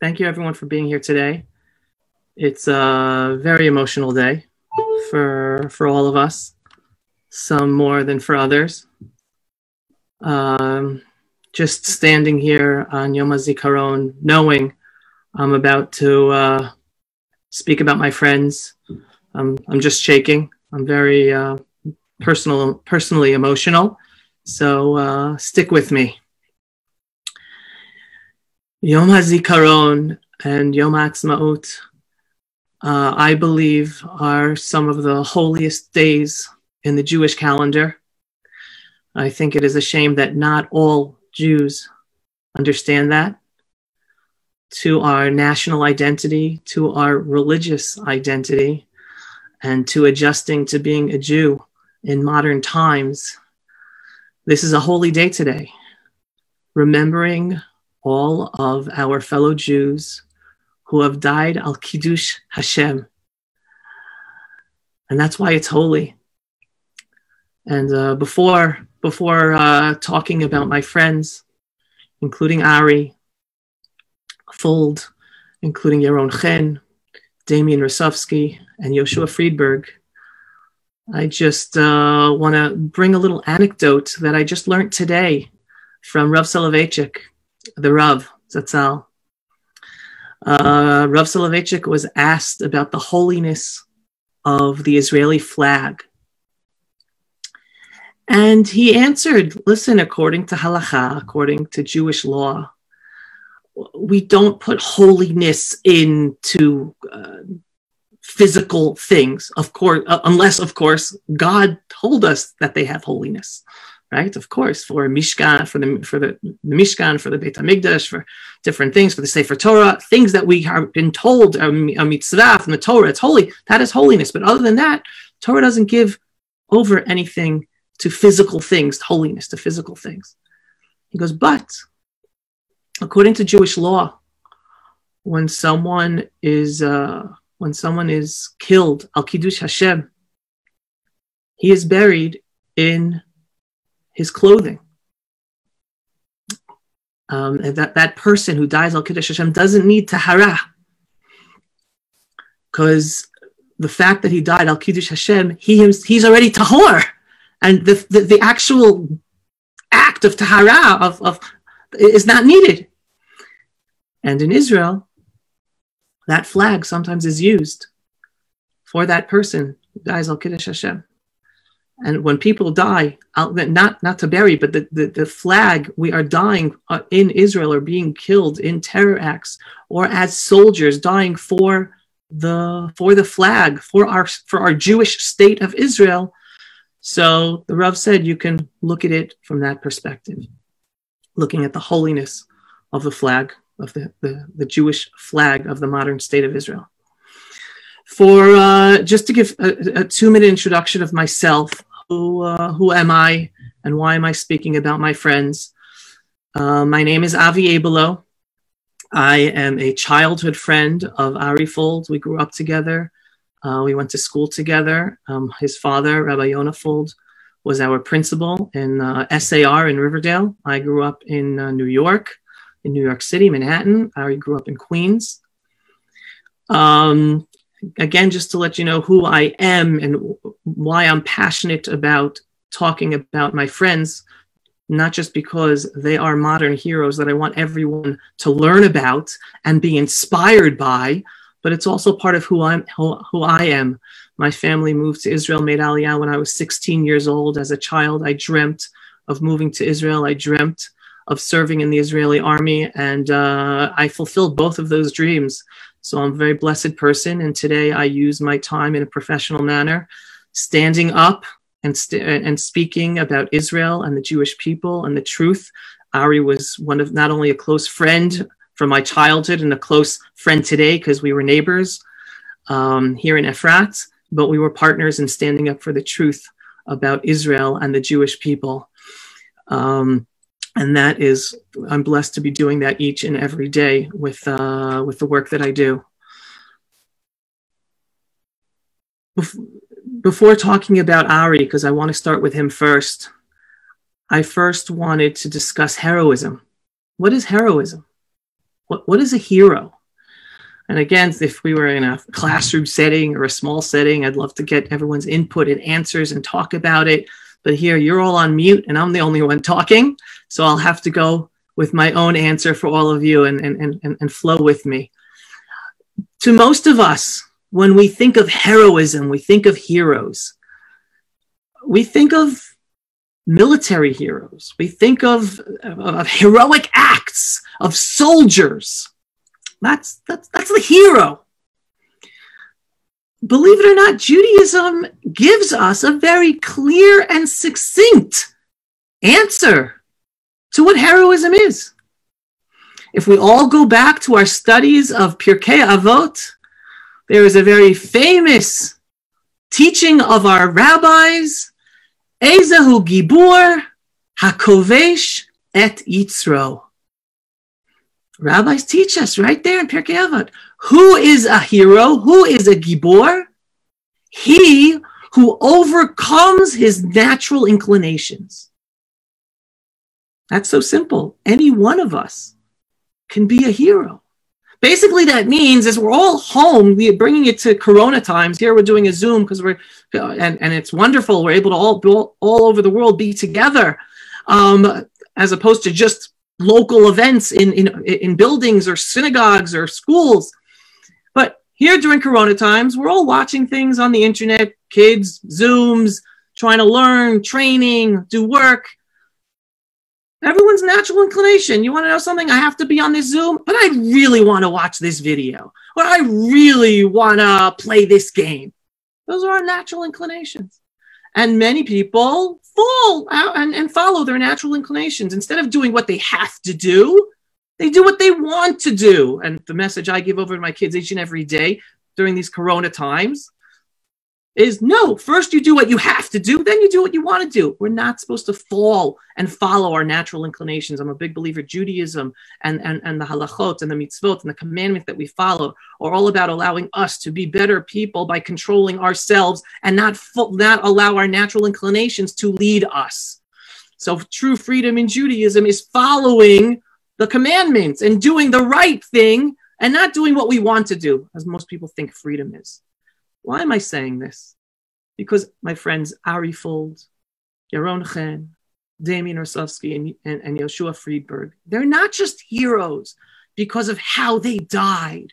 Thank you everyone for being here today. It's a very emotional day for all of us, some more than for others. Just standing here on Yom Hazikaron, knowing I'm about to speak about my friends. I'm just shaking. I'm very personally emotional. So stick with me. Yom Hazikaron and Yom Ha'atzmaut, I believe, are some of the holiest days in the Jewish calendar. I think it is a shame that not all Jews understand that. To our national identity, to our religious identity, and to adjusting to being a Jew in modern times, this is a holy day today, remembering all of our fellow Jews who have died al Kiddush Hashem. And that's why it's holy. And before talking about my friends, including Ari, Fold, including Yaron Chen, Damien Rusevsky, and Yoshua Friedberg, I just want to bring a little anecdote that I just learned today from Rav Soloveitchik, the Rav Zatzal. Rav Soloveitchik was asked about the holiness of the Israeli flag. And he answered, listen, according to halakha, according to Jewish law, we don't put holiness into physical things, of course, unless, of course, God told us that they have holiness. Right, of course, for Mishkan, for the Mishkan, for the Beit HaMikdash, for different things, for the Sefer Torah, things that we have been told a mitzvah from the Torah, it's holy. That is holiness. But other than that, Torah doesn't give over anything to physical things, holiness to physical things. He goes, but according to Jewish law, when someone is killed al Kiddush Hashem, he is buried in his clothing. That person who dies al Kiddush Hashem doesn't need tahara, because the fact that he died al Kiddush Hashem, he's already tahor, and the actual act of tahara is not needed. And in Israel, that flag sometimes is used for that person who dies al Kiddush Hashem. And when people die, not to bury, but the flag, we are dying in Israel or being killed in terror acts, or as soldiers dying for the flag, for our Jewish state of Israel. So the Rav said you can look at it from that perspective, looking at the holiness of the flag, of the Jewish flag of the modern state of Israel. For just to give a 2-minute introduction of myself, who am I and why am I speaking about my friends? My name is Avi Abelo. I am a childhood friend of Ari Fold. We grew up together. We went to school together. His father, Rabbi Yonah Fold, was our principal in SAR in Riverdale. I grew up in New York City, Manhattan. Ari grew up in Queens. Again, just to let you know who I am and why I'm passionate about talking about my friends, not just because they are modern heroes that I want everyone to learn about and be inspired by, but it's also part of who I am. My family moved to Israel, made Aliyah when I was 16 years old. As a child, I dreamt of moving to Israel. I dreamt of serving in the Israeli army, and I fulfilled both of those dreams. So I'm a very blessed person, and today I use my time in a professional manner, standing up and speaking about Israel and the Jewish people and the truth. Ari was not only a close friend from my childhood and a close friend today because we were neighbors here in Efrat, but we were partners in standing up for the truth about Israel and the Jewish people. And that is, I'm blessed to be doing that each and every day with the work that I do. Before talking about Ari, because I want to start with him first, I first wanted to discuss heroism. What is heroism? What is a hero? And again, if we were in a classroom setting or a small setting, I'd love to get everyone's input and answers and talk about it. But here, you're all on mute, and I'm the only one talking. So I'll have to go with my own answer for all of you and flow with me. To most of us, when we think of heroism, we think of heroes. We think of military heroes. We think of heroic acts of soldiers. That's the hero. Believe it or not, Judaism gives us a very clear and succinct answer to what heroism is. If we all go back to our studies of Pirkei Avot, there is a very famous teaching of our rabbis, Ezehu Gibor HaKovesh et Yitzro. Rabbis teach us right there in Pirkei Avot. Who is a hero? Who is a Gibor? He who overcomes his natural inclinations. That's so simple. Any one of us can be a hero. Basically, that means is we're all home. We're bringing it to Corona times. Here we're doing a Zoom because we're, and it's wonderful. We're able to all over the world be together, as opposed to just local events in buildings or synagogues or schools. But here during Corona times, we're all watching things on the internet, kids, Zooms, trying to learn, training, do work. Everyone's natural inclination. You want to know something? I have to be on this Zoom, but I really want to watch this video, or I really want to play this game. Those are our natural inclinations. And many people fall out and follow their natural inclinations. Instead of doing what they have to do, they do what they want to do. And the message I give over to my kids each and every day during these Corona times is, no, first you do what you have to do, then you do what you want to do. We're not supposed to fall and follow our natural inclinations. I'm a big believer in Judaism and the halachot and the mitzvot and the commandments that we follow are all about allowing us to be better people by controlling ourselves and not allow our natural inclinations to lead us. So true freedom in Judaism is following the commandments and doing the right thing and not doing what we want to do, as most people think freedom is. Why am I saying this? Because my friends Ari Fold, Yaron Chen, Damien Rusevsky, and Yoshua Friedberg, they're not just heroes because of how they died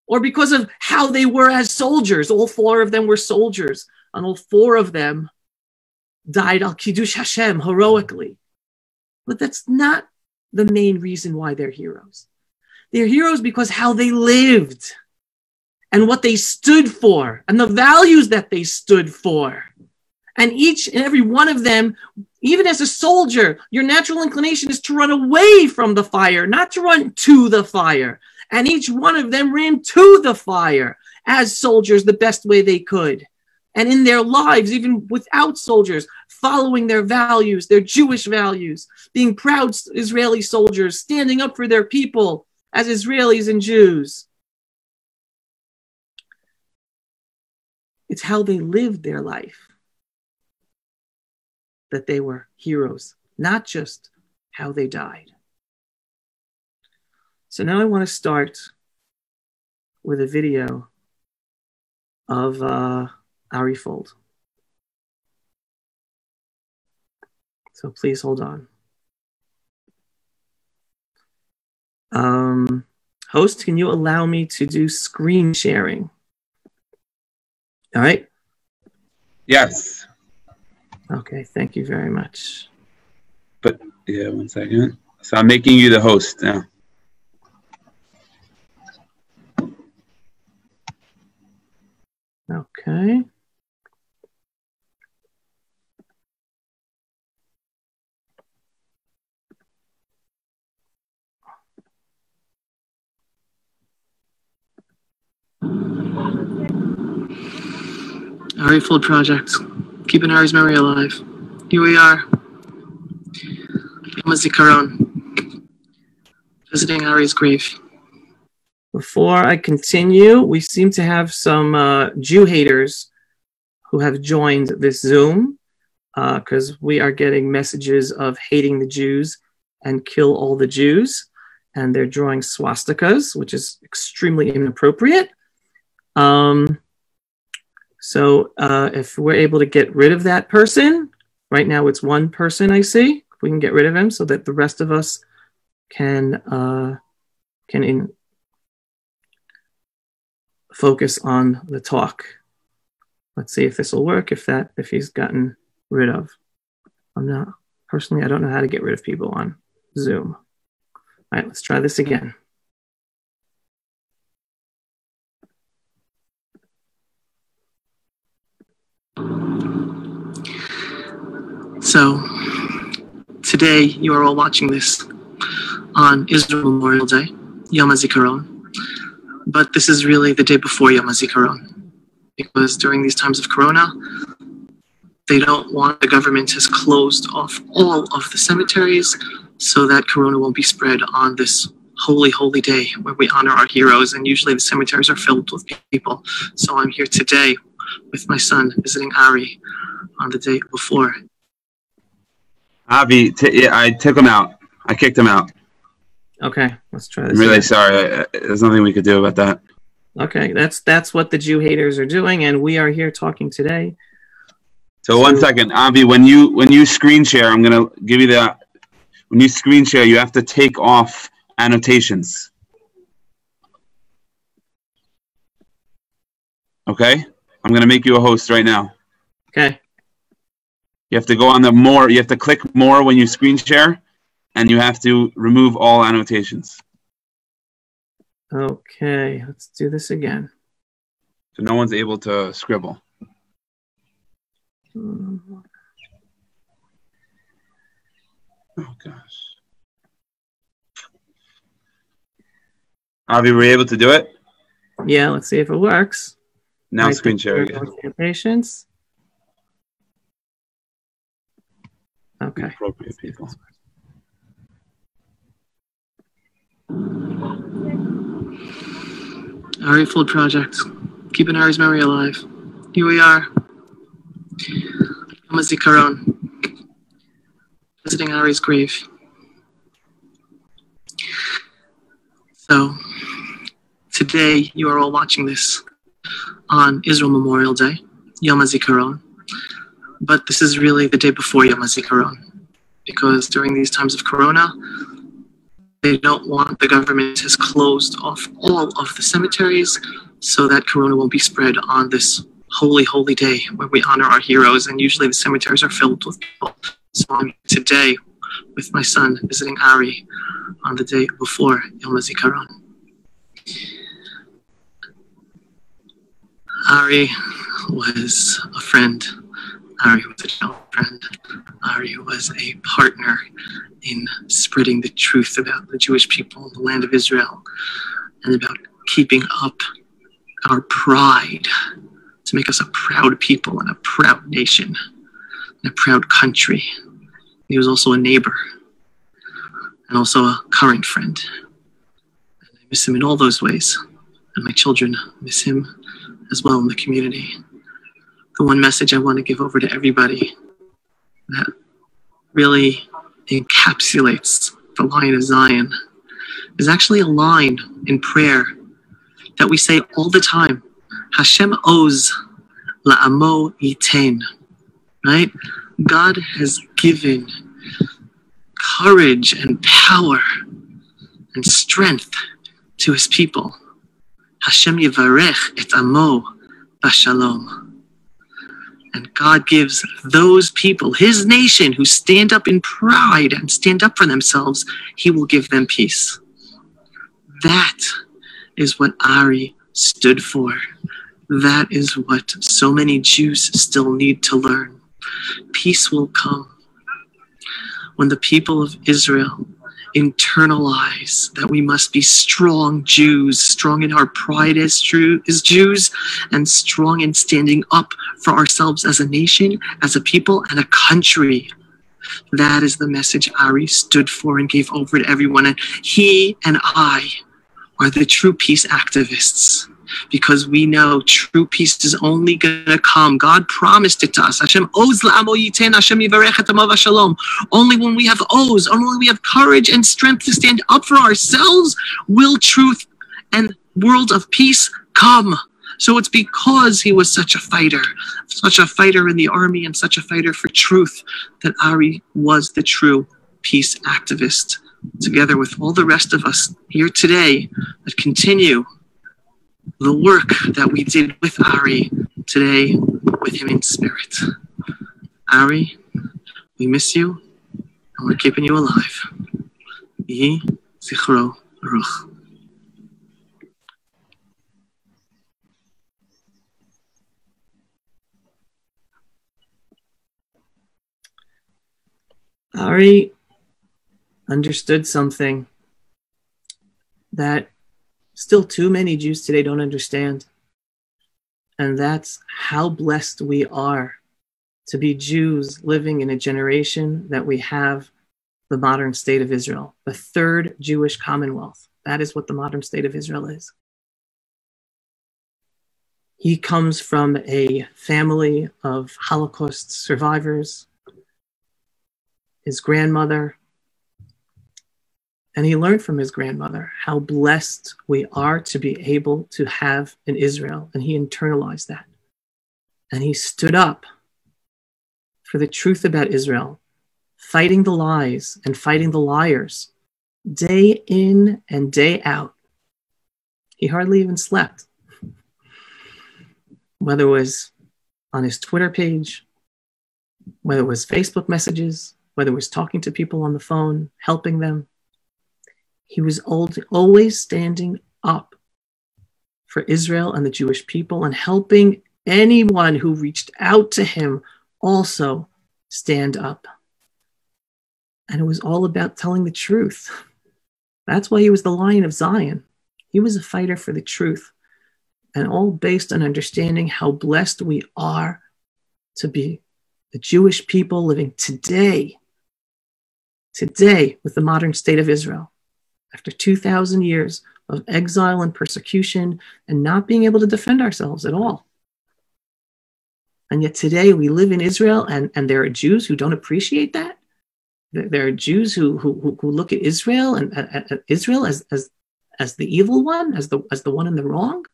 or because of how they were as soldiers. All four of them were soldiers, and all four of them died al Kiddush Hashem heroically. But that's not the main reason why they're heroes. They're heroes because how they lived and what they stood for, and the values that they stood for. And each and every one of them, even as a soldier, your natural inclination is to run away from the fire, not to run to the fire. And each one of them ran to the fire as soldiers the best way they could. And in their lives, even without soldiers, following their values, their Jewish values, being proud Israeli soldiers, standing up for their people as Israelis and Jews. It's how they lived their life that they were heroes, not just how they died. So now I want to start with a video of Ari Fold. So please hold on. Host, can you allow me to do screen sharing? All right. Yes. Okay, thank you very much. But yeah, 1 second. So I'm making you the host now. Okay. Ari Fold Project, keeping Ari's memory alive. Here we are, Hazikaron, visiting Ari's grave. Before I continue, we seem to have some Jew haters who have joined this Zoom because we are getting messages of hating the Jews and kill all the Jews. and they're drawing swastikas, which is extremely inappropriate. So if we're able to get rid of that person, right now it's one person I see, if we can get rid of him so that the rest of us can focus on the talk. Let's see if this will work, if he's gotten rid of. I don't know how to get rid of people on Zoom. All right, let's try this again. So today you are all watching this on Israel Memorial Day, Yom Hazikaron. But this is really the day before Yom Hazikaron, because during these times of Corona, they don't want, the government has closed off all of the cemeteries so that Corona won't be spread on this holy, holy day where we honor our heroes. And usually the cemeteries are filled with people. So I'm here today with my son visiting Ari on the day before. Avi, I took him out. I kicked him out. Okay, let's try this. I'm really sorry. There's nothing we could do about that. Okay, that's what the Jew haters are doing, and we are here talking today. So 1 second, Avi, when you screen share, I'm gonna give you the. When you screen share, you have to take off annotations. Okay, I'm gonna make you a host right now. Okay. You have to go on the more. You have to click more when you screen share, and you have to remove all annotations. Okay, let's do this again. So no one's able to scribble. Mm-hmm. Oh gosh. Avi, were you able to do it? Yeah, let's see if it works. Now screen share again. Patience. Okay. Appropriate people. Ari Food Project. Keeping Ari's memory alive. Here we are. Yom Hazikaron. Visiting Ari's grave. So, today you are all watching this on Israel Memorial Day, Yom Hazikaron. But this is really the day before Yom Hazikaron, because during these times of Corona, they don't want, the government has closed off all of the cemeteries so that Corona won't be spread on this holy, holy day where we honor our heroes. And usually the cemeteries are filled with people. So I'm today with my son visiting Ari on the day before Yom Hazikaron. Ari was a friend. Ari was a child friend. Ari was a partner in spreading the truth about the Jewish people in the land of Israel and about keeping up our pride to make us a proud people and a proud nation and a proud country. He was also a neighbor and also a current friend. And I miss him in all those ways. And my children miss him as well in the community. The one message I want to give over to everybody that really encapsulates the Lion of Zion is actually a line in prayer that we say all the time. Hashem oz la'amo yiten. Right? God has given courage and power and strength to his people. Hashem yivarech et amo b'shalom. And God gives those people, his nation, who stand up in pride and stand up for themselves, he will give them peace. That is what Ari stood for. That is what so many Jews still need to learn. Peace will come when the people of Israel internalize that we must be strong Jews, strong in our pride as Jews, and strong in standing up for ourselves as a nation, as a people, and a country. That is the message Ari stood for and gave over to everyone. And he and I are the true peace activists. because we know true peace is only going to come. God promised it to us. Hashem oz la'amo yiten, Hashem yivarech et amav shalom. Only when we have oz, only when we have courage and strength to stand up for ourselves, will truth and world of peace come. So it's because he was such a fighter in the army and such a fighter for truth, that Ari was the true peace activist, together with all the rest of us here today that continue the work that we did with Ari today, with him in spirit. Ari, we miss you, and we're keeping you alive. Yehi zichro baruch. Ari understood something that still too many Jews today don't understand. And that's how blessed we are to be Jews living in a generation that we have the modern state of Israel, the third Jewish Commonwealth. That is what the modern state of Israel is. He comes from a family of Holocaust survivors, his grandmother, and he learned from his grandmother how blessed we are to be able to have in Israel, and he internalized that. And he stood up for the truth about Israel, fighting the lies and fighting the liars, day in and day out. He hardly even slept. Whether it was on his Twitter page, whether it was Facebook messages, whether it was talking to people on the phone, helping them, he was always standing up for Israel and the Jewish people, and helping anyone who reached out to him also stand up. And it was all about telling the truth. That's why he was the Lion of Zion. He was a fighter for the truth, and all based on understanding how blessed we are to be the Jewish people living today with the modern state of Israel, after 2,000 years of exile and persecution and not being able to defend ourselves at all. And yet today we live in Israel, and there are Jews who don't appreciate that. There are Jews who look at Israel and at Israel as the evil one, as the one in the wrong.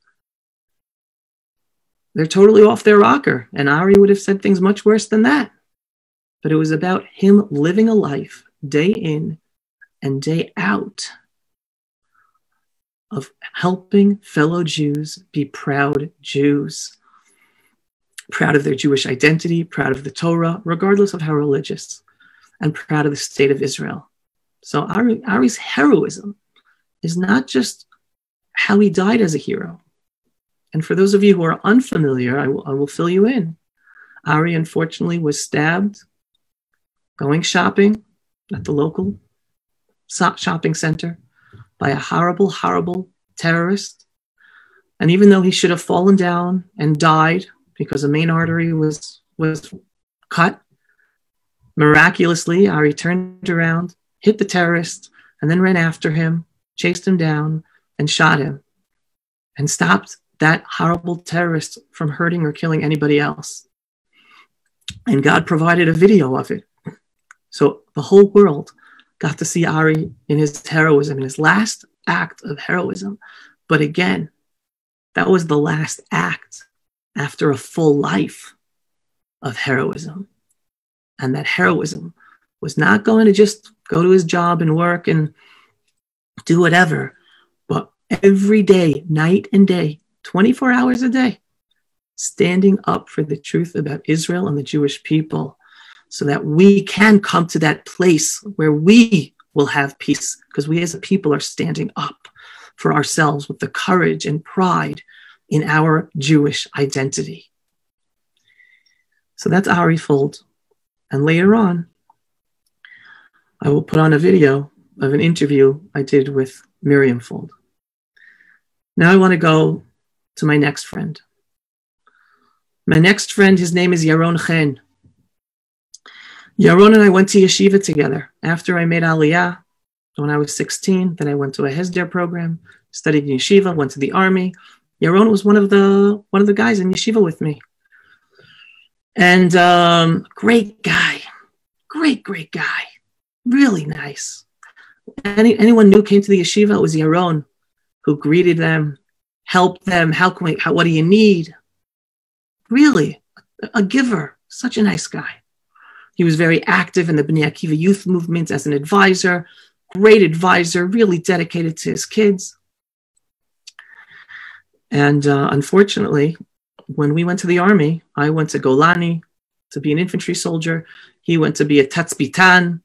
They're totally off their rocker. And Ari would have said things much worse than that. But it was about him living a life day in and day out of helping fellow Jews be proud Jews, proud of their Jewish identity, proud of the Torah, regardless of how religious, and proud of the state of Israel. So Ari's heroism is not just how he died as a hero. And for those of you who are unfamiliar, I will fill you in. Ari, unfortunately, was stabbed going shopping at the local shopping center by a horrible, horrible terrorist. And even though he should have fallen down and died because a main artery was cut, miraculously, Ari turned around, hit the terrorist, and then ran after him, chased him down, and shot him, and stopped that horrible terrorist from hurting or killing anybody else. And God provided a video of it. So the whole world got to see Ari in his heroism, in his last act of heroism. But again, that was the last act after a full life of heroism. And that heroism was not going to just go to his job and work and do whatever, but every day, night and day, 24 hours a day, standing up for the truth about Israel and the Jewish people, so that we can come to that place where we will have peace, because we as a people are standing up for ourselves with the courage and pride in our Jewish identity. So that's Ari Fold. And later on, I will put on a video of an interview I did with Miriam Fold. Now I want to go to my next friend. My next friend, his name is Yaron Chen. Yaron and I went to yeshiva together. After I made Aliyah, when I was 16, then I went to a Hesder program, studied in yeshiva, went to the army, Yaron was one of the guys in yeshiva with me. And great guy. Great guy. Really nice. Anyone new came to the yeshiva, it was Yaron who greeted them, helped them. What do you need? Really, a giver. Such a nice guy. He was very active in the Bnei Akiva youth movement as an advisor. Great advisor, really dedicated to his kids. And unfortunately, when we went to the army, I went to Golani to be an infantry soldier. He went to be a tatzpitan,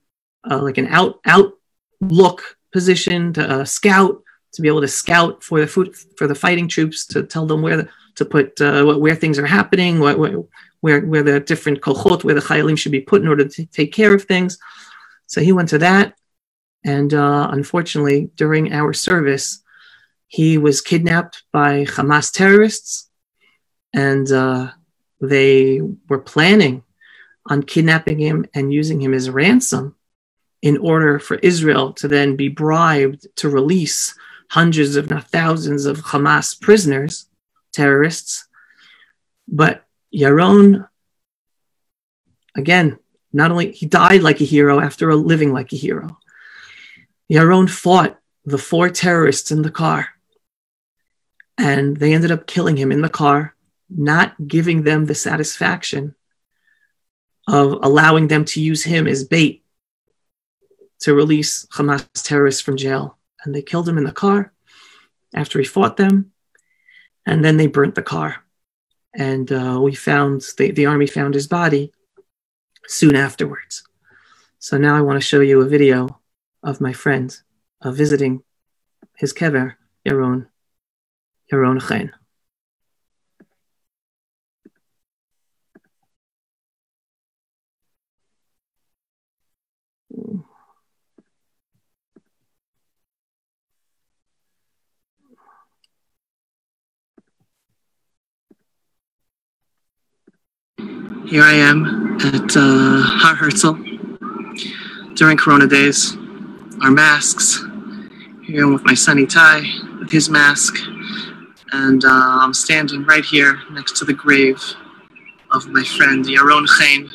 like an outlook position, to scout, to be able to scout for the fighting troops, to tell them where things are happening, where the different kochot, where the chayalim should be put in order to take care of things. So he went to that, and unfortunately, during our service, he was kidnapped by Hamas terrorists, and they were planning on kidnapping him and using him as ransom in order for Israel to then be bribed to release hundreds, if not thousands, of Hamas prisoners, terrorists. But Yaron, again, not only he died like a hero after living like a hero, Yaron fought the 4 terrorists in the car, and they ended up killing him in the car, not giving them the satisfaction of allowing them to use him as bait to release Hamas terrorists from jail. And they killed him in the car after he fought them, and then they burnt the car. And the army found his body soon afterwards. So now I want to show you a video of my friend visiting his kever, Yaron Chen. Here I am at Har Herzl during Corona days. Our masks. Here I'm with my son Itai with his mask, and I'm standing right here next to the grave of my friend Yaron Chen.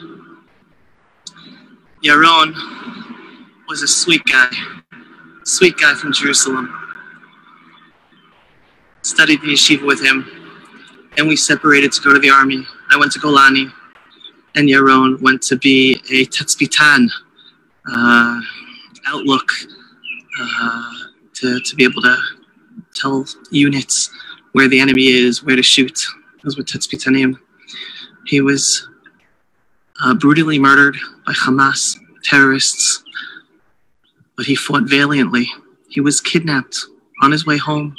Yaron was a sweet guy from Jerusalem. Studied the yeshiva with him, and we separated to go to the army. I went to Golani, and Yaron went to be a tetzpitan, outlook, to be able to tell units where the enemy is, where to shoot. Those were tetzpitanim. He was brutally murdered by Hamas terrorists, but he fought valiantly. He was kidnapped on his way home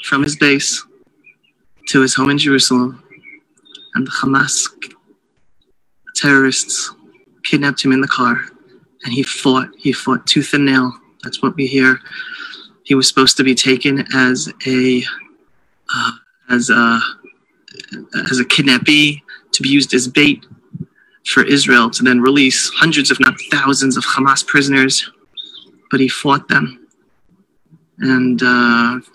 from his base to his home in Jerusalem, and the Hamas terrorists kidnapped him in the car, and he fought tooth and nail. That's what we hear. He was supposed to be taken as a kidnappee, to be used as bait for Israel to then release hundreds, if not thousands, of Hamas prisoners. But he fought them, and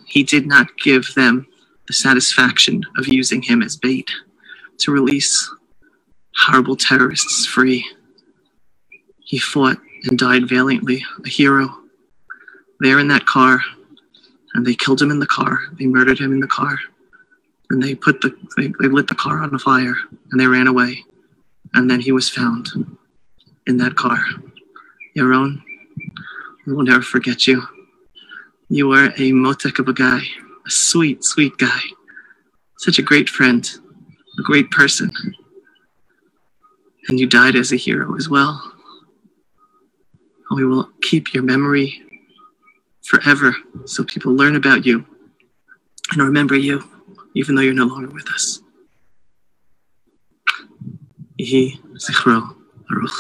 he did not give them the satisfaction of using him as bait to release horrible terrorists free. He fought and died valiantly, a hero. There in that car, and they killed him in the car. They murdered him in the car, and they lit the car on fire, and they ran away. And then he was found in that car. Yaron, we will never forget you. You were a motek of a guy, a sweet, sweet guy. Such a great friend, a great person. And you died as a hero as well. And we will keep your memory forever, so people learn about you and remember you, even though you're no longer with us. Yehi Zichro Baruch.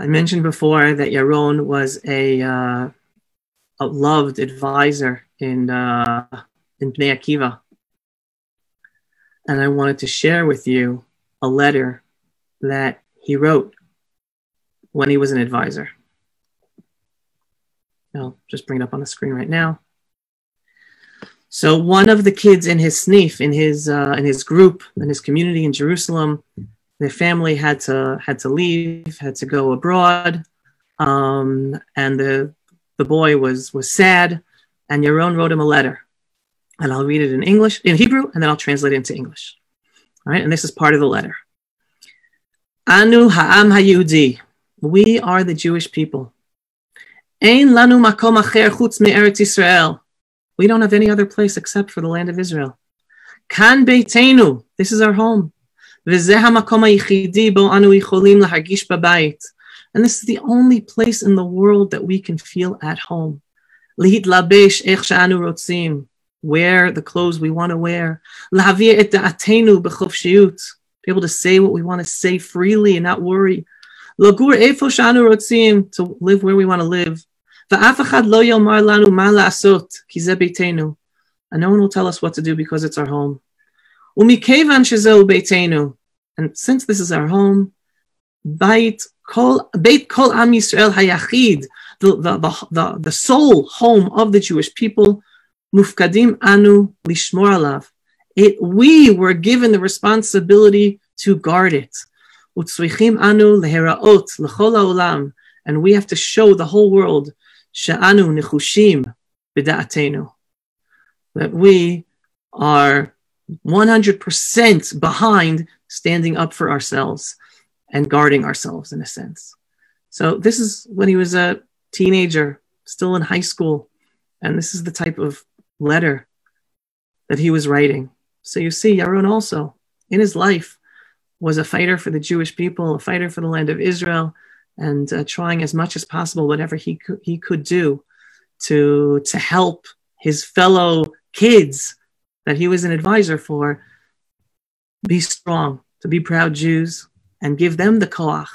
I mentioned before that Yaron was a loved advisor in Bnei Akiva. And I wanted to share with you a letter that he wrote when he was an advisor. I'll just bring it up on the screen right now. So one of the kids in his snif, in his group, in his community in Jerusalem, their family had to leave, had to go abroad, and the boy was sad, and Yaron wrote him a letter, and I'll read it in English, in Hebrew, and then I'll translate it into English. All right, and this is part of the letter. Anu ha'am ha'yehudi, we are the Jewish people. Ein lanu makom acher chutz me'eretz Yisrael. We don't have any other place except for the land of Israel. Kan beitenu, this is our home. V'zeh ha'makom ha'yichidi bo anu yicholim lahargish babayit. And this is the only place in the world that we can feel at home. Lihitlabesh ech she'anu rotzim, wear the clothes we want to wear. Lahavir et da'atenu b'chofshiyut, be able to say what we want to say freely and not worry. Logur efo she'anu rotzim, to live where we want to live. V'af echad lo yomar lanu ma la'asot, ki zeh beitenu, and no one will tell us what to do because it's our home. Umikevan shezehu beitenu, and since this is our home, Beit kol am Yisrael hayachid, the sole home of the Jewish people, mufkadim anu lishmor alav. We were given the responsibility to guard it. Utzvichim anu leheraot l'chol ha'olam, and we have to show the whole world she'anu nechushim b'da'atenu, that we are 100% behind standing up for ourselves and guarding ourselves in a sense. So this is when he was a teenager, still in high school, and this is the type of letter that he was writing. So you see, Yaron also, in his life, was a fighter for the Jewish people, a fighter for the land of Israel, and trying as much as possible, whatever he could do to help his fellow kids that he was an advisor for be strong, to be proud Jews, and give them the koach.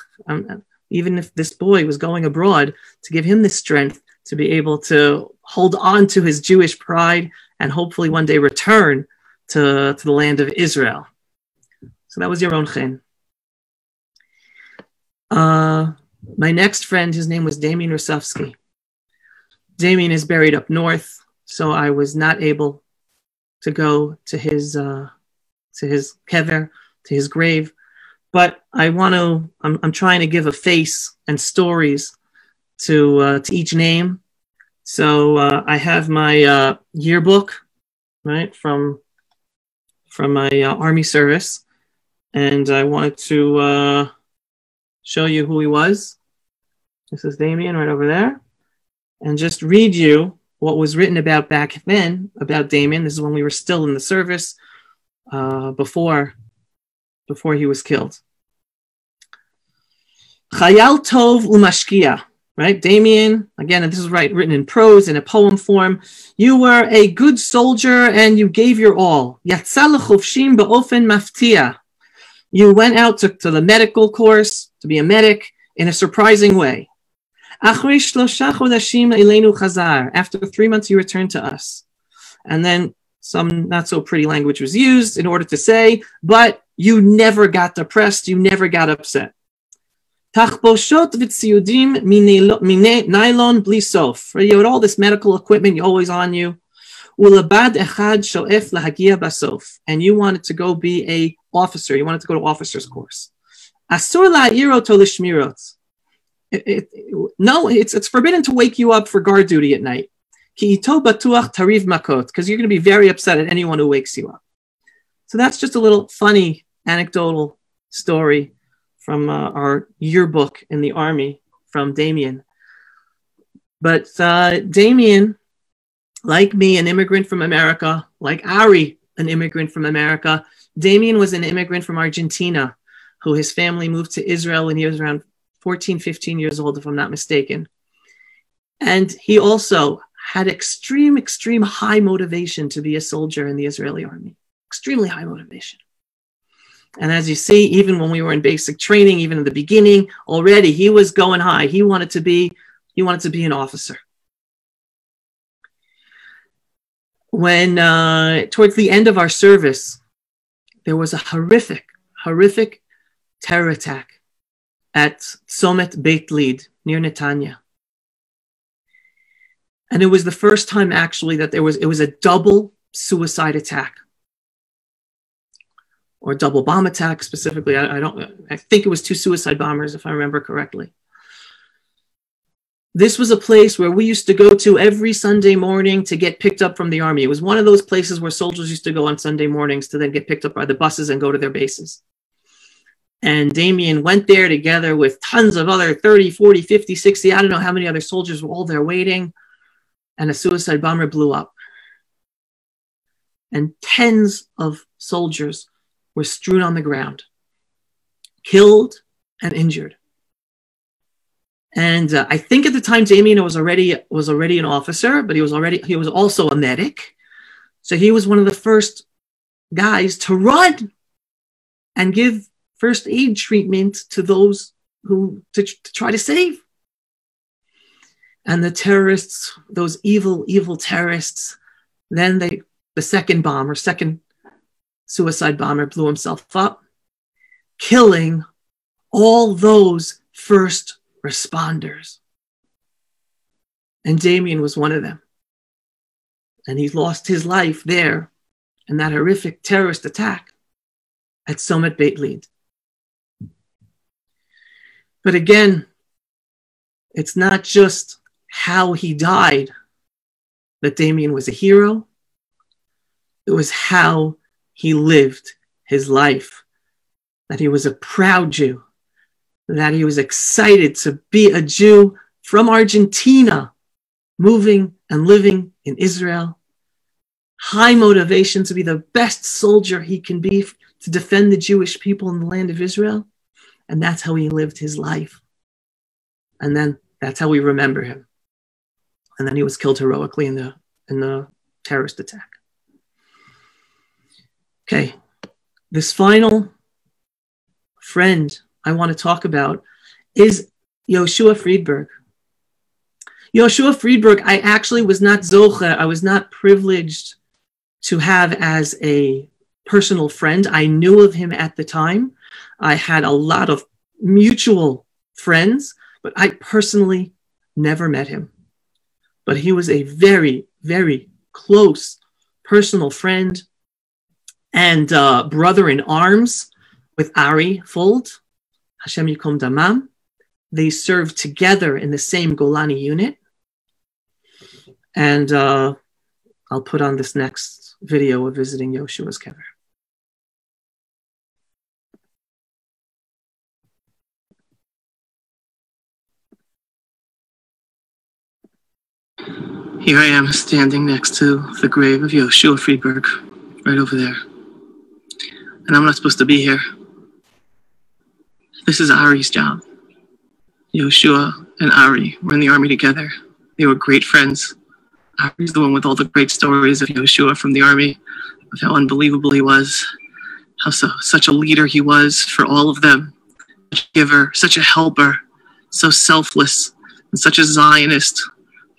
Even if this boy was going abroad, to give him the strength to be able to hold on to his Jewish pride and hopefully one day return to the land of Israel. So that was Yaron Chen. My next friend, his name was Damien Rusevsky. Damien is buried up north, so I was not able to go to his kever, to his grave. But I'm trying to give a face and stories to each name. So I have my yearbook, right, from my Army service, and I wanted to show you who he was. This is Damien right over there, and just read you what was written about back then about Damien. This is when we were still in the service, before he was killed. Chayal Tov Umashkia, right? Damien, again, and this is written in prose, in a poem form. You were a good soldier and you gave your all. Yatzal Chofshim Ba'ofen Maftia. You went out to the medical course to be a medic in a surprising way. After 3 months, you returned to us. And then some not so pretty language was used in order to say, but you never got depressed, you never got upset. Tachboshot v'tziyudim nylon bli sof. You had all this medical equipment always on you. Ulabad echad shoef lahagia basof. And you wanted to go be a officer. You wanted to go to officer's course. Asur la'iro to lishmirot. No, it's forbidden to wake you up for guard duty at night. Ki ito batuach tariv makot, because you're going to be very upset at anyone who wakes you up. So that's just a little funny anecdotal story from our yearbook in the Army from Damien. But Damien, like me, an immigrant from America, like Ari, an immigrant from America, Damien was an immigrant from Argentina, who his family moved to Israel when he was around 14, 15 years old, if I'm not mistaken. And he also had extreme high motivation to be a soldier in the Israeli army. Extremely high motivation. And as you see, even when we were in basic training, even in the beginning, already he was going high. He wanted to be an officer. When towards the end of our service, there was a horrific terror attack at Tzomet Beit Lid near Netanya. And it was the first time actually that it was a double suicide attack, or double bomb attack specifically. I think it was 2 suicide bombers, if I remember correctly. This was a place where we used to go to every Sunday morning to get picked up from the army. It was one of those places where soldiers used to go on Sunday mornings to then get picked up by the buses and go to their bases. And Damien went there together with tons of other 30, 40, 50, 60, I don't know how many other soldiers were all there waiting. And a suicide bomber blew up. And tens of soldiers were strewn on the ground, killed and injured. And I think at the time Damien was already an officer, but he was also a medic. So he was one of the first guys to run and give first aid treatment to those to try to save. And the terrorists, those evil terrorists, then the second suicide bomber blew himself up, killing all those first responders. And Damien was one of them. And he lost his life there in that horrific terrorist attack at Tzomet Beit Lid. But again, it's not just how he died that Damien was a hero. It was how he lived his life, that he was a proud Jew, that he was excited to be a Jew from Argentina, moving and living in Israel. High motivation to be the best soldier he can be to defend the Jewish people in the land of Israel. And that's how he lived his life. And then that's how we remember him. And then he was killed heroically in the terrorist attack. Okay, this final friend I want to talk about is Yoshua Friedberg. Yoshua Friedberg, I actually was not zoche, I was not privileged to have as a personal friend. I knew of him at the time. I had a lot of mutual friends, but I personally never met him. But he was a very, very close personal friend and brother in arms with Ari Fold, Hashem Yikom Damam. They served together in the same Golani unit. And I'll put on this next video of visiting Yoshua's kever. Here I am standing next to the grave of Yoshua Friedberg, right over there. And I'm not supposed to be here. This is Ari's job. Yoshua and Ari were in the army together. They were great friends. Ari's the one with all the great stories of Yoshua from the army, of how unbelievable he was, how such a leader he was for all of them, such a giver, such a helper, so selfless, and such a Zionist,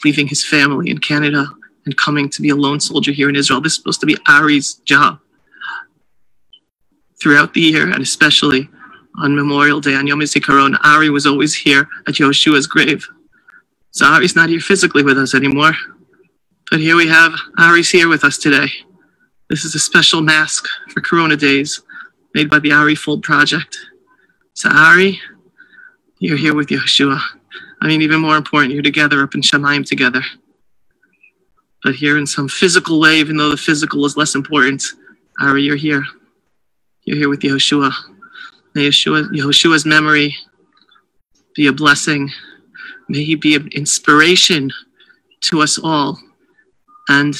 leaving his family in Canada and coming to be a lone soldier here in Israel. This is supposed to be Ari's job. Throughout the year, and especially on Memorial Day, on Yom Hazikaron, Ari was always here at Yoshua's grave. So Ari's not here physically with us anymore, but here we have, Ari's here with us today. This is a special mask for Corona days made by the Ari Fold Project. So Ari, you're here with Yoshua. I mean, even more important, you're together up in Shamayim together. But here in some physical way, even though the physical is less important, Ari, you're here. You're here with Yoshua. May Yoshua's memory be a blessing. May he be an inspiration to us all. And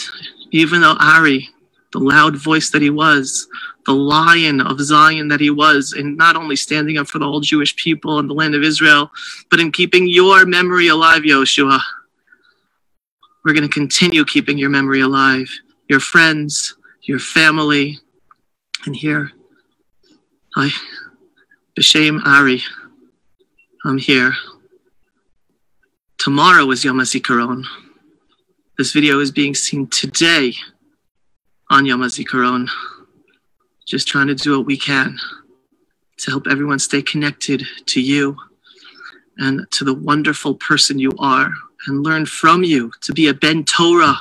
even though Ari, the loud voice that he was, the lion of Zion that he was, in not only standing up for the whole Jewish people and the land of Israel, but in keeping your memory alive, Yoshua. We're going to continue keeping your memory alive, your friends, your family. And here, Hi, B'Shem Ari. I'm here. Tomorrow is Yom Hazikaron. This video is being seen today on Yom Hazikaron. Just trying to do what we can to help everyone stay connected to you and to the wonderful person you are and learn from you to be a Ben Torah,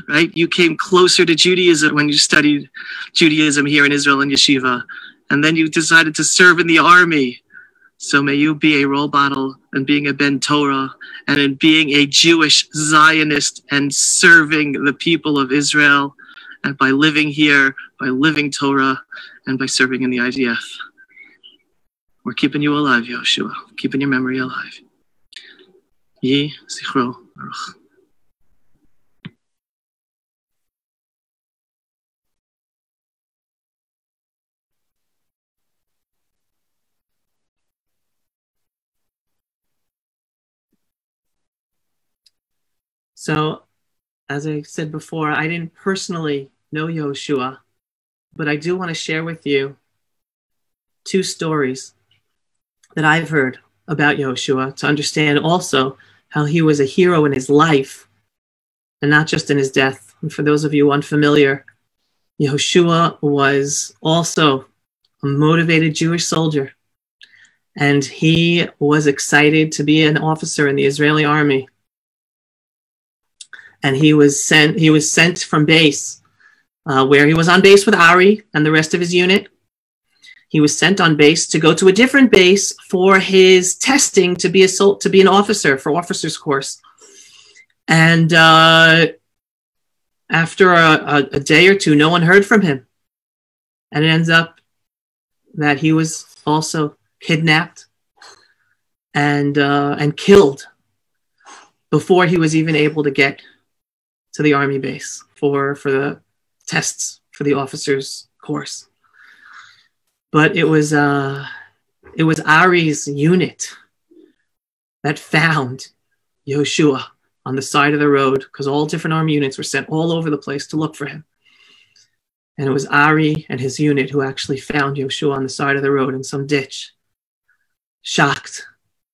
right? You came closer to Judaism when you studied Judaism here in Israel in Yeshiva, and then you decided to serve in the army. So may you be a role model in being a Ben Torah and in being a Jewish Zionist and serving the people of Israel, and by living here, by living Torah, and by serving in the IDF. We're keeping you alive, Yoshua, keeping your memory alive. Yi Zichro Baruch. So, as I said before, I didn't personally know Yoshua, but I do want to share with you two stories that I've heard about Yoshua to understand also how he was a hero in his life and not just in his death. And for those of you unfamiliar, Yoshua was also a motivated Jewish soldier, and he was excited to be an officer in the Israeli army. And he was sent from base, where he was on base with Ari and the rest of his unit. He was sent on base to go to a different base for his testing to be an officer for officers course. And after a day or two, no one heard from him, and it ends up that he was also kidnapped and killed before he was even able to get to the army base for the tests for the officers course. But it was Ari's unit that found Yoshua on the side of the road, because all different army units were sent all over the place to look for him. And it was Ari and his unit who actually found Yoshua on the side of the road in some ditch, shocked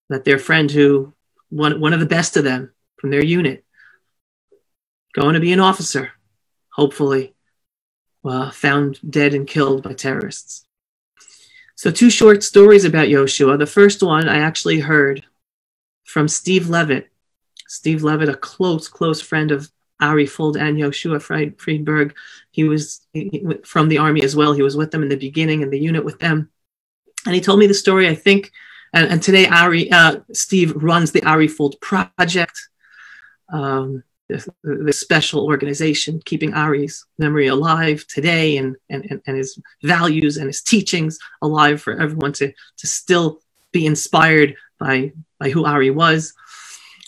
that their friend, who one of the best of them from their unit, going to be an officer, hopefully, found dead and killed by terrorists. So two short stories about Yoshua. The first one I actually heard from Steve Levitt. Steve Levitt, a close friend of Ari Fuld and Yoshua Friedberg. He was from the army as well. He was with them in the beginning, in the unit with them. And he told me the story, I think, and today Steve runs the Ari Fuld Project, the special organization keeping Ari's memory alive today, and his values and his teachings alive for everyone to still be inspired by who Ari was.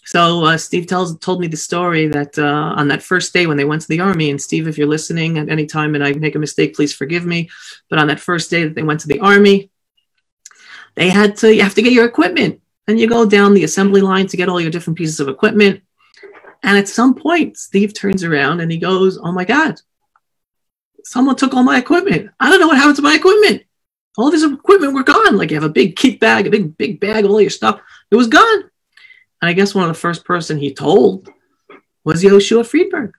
So Steve told me the story that on that first day when they went to the army, and Steve, if you're listening at any time and I make a mistake, please forgive me, but on that first day that they went to the army, you have to get your equipment, and you go down the assembly line to get all your different pieces of equipment. And at some point, Steve turns around and he goes, "Oh my God, someone took all my equipment. I don't know what happened to my equipment. All this equipment were gone. Like, you have a big kit bag, a big bag of all your stuff. It was gone." And I guess one of the first person he told was Yoshua Friedberg.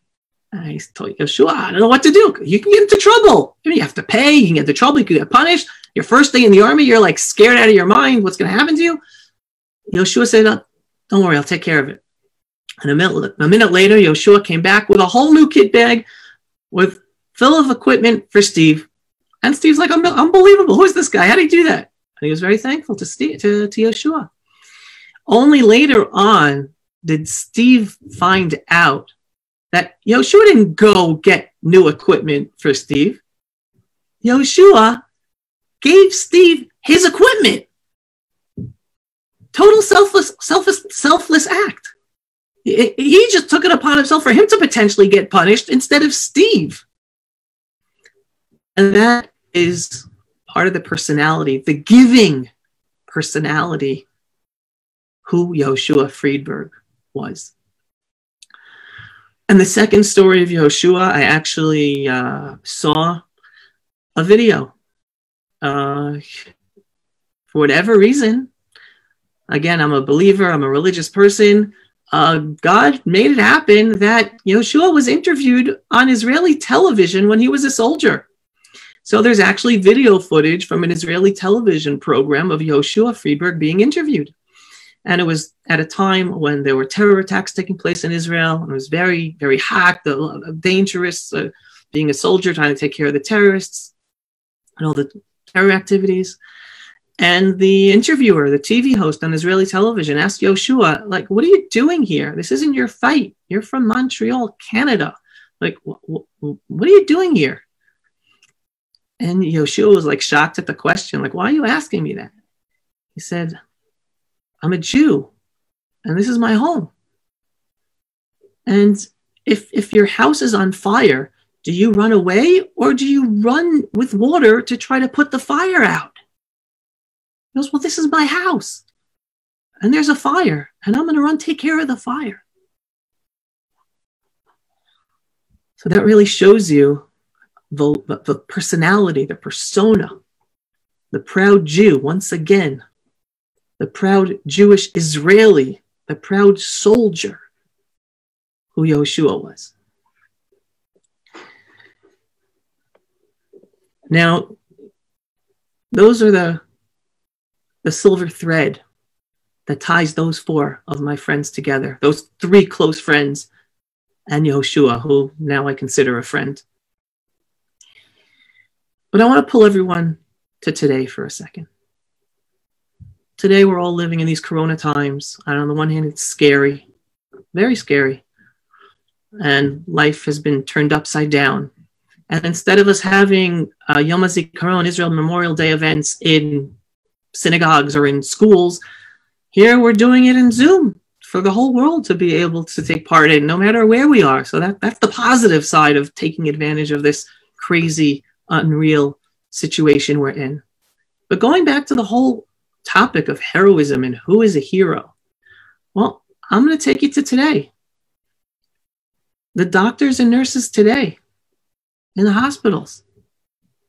And he told Yoshua, "I don't know what to do. You can get into trouble. You have to pay. You can get into trouble. You can get punished. Your first day in the army, you're like scared out of your mind. What's going to happen to you?" Yoshua said, "Don't worry, I'll take care of it." And a minute later, Yoshua came back with a whole new kit bag full of equipment for Steve. And Steve's like, "Unbelievable. Who is this guy? How did he do that?" And he was very thankful to Yoshua. Only later on did Steve find out that Yoshua didn't go get new equipment for Steve. Yoshua gave Steve his equipment. Total selfless act. He just took it upon himself for him to potentially get punished instead of Steve. And that is part of the personality, the giving personality, who Yoshua Friedberg was. And the second story of Yoshua, I actually saw a video for whatever reason, again, I'm a believer, I'm a religious person, God made it happen that Yoshua was interviewed on Israeli television when he was a soldier. So there's actually video footage from an Israeli television program of Yoshua Friedberg being interviewed. And it was at a time when there were terror attacks taking place in Israel. And it was very, very hot, dangerous, being a soldier, trying to take care of the terrorists and all the terror activities. And the interviewer, the TV host on Israeli television, asked Yoshua, like, what are you doing here? This isn't your fight. You're from Montreal, Canada. Like, what are you doing here? And Yoshua was like shocked at the question, like, why are you asking me that? He said, I'm a Jew, and this is my home. And if your house is on fire, do you run away or do you run with water to try to put the fire out? He goes, well, this is my house, and there's a fire, and I'm going to run take care of the fire. So that really shows you the personality, the persona, the proud Jew, once again, the proud Jewish Israeli, the proud soldier who Yoshua was. Now, those are the silver thread that ties those four of my friends together, those three close friends, and Yoshua, who now I consider a friend. But I want to pull everyone to today for a second. Today, we're all living in these corona times. And on the one hand, it's scary, very scary. And life has been turned upside down. And instead of us having Yom Hazikaron, Israel Memorial Day events in synagogues or in schools, here we're doing it in Zoom for the whole world to be able to take part in, no matter where we are. So that's the positive side of taking advantage of this crazy, unreal situation we're in. But going back to the whole topic of heroism and who is a hero, well, I'm going to take you to today. The doctors and nurses today in the hospitals,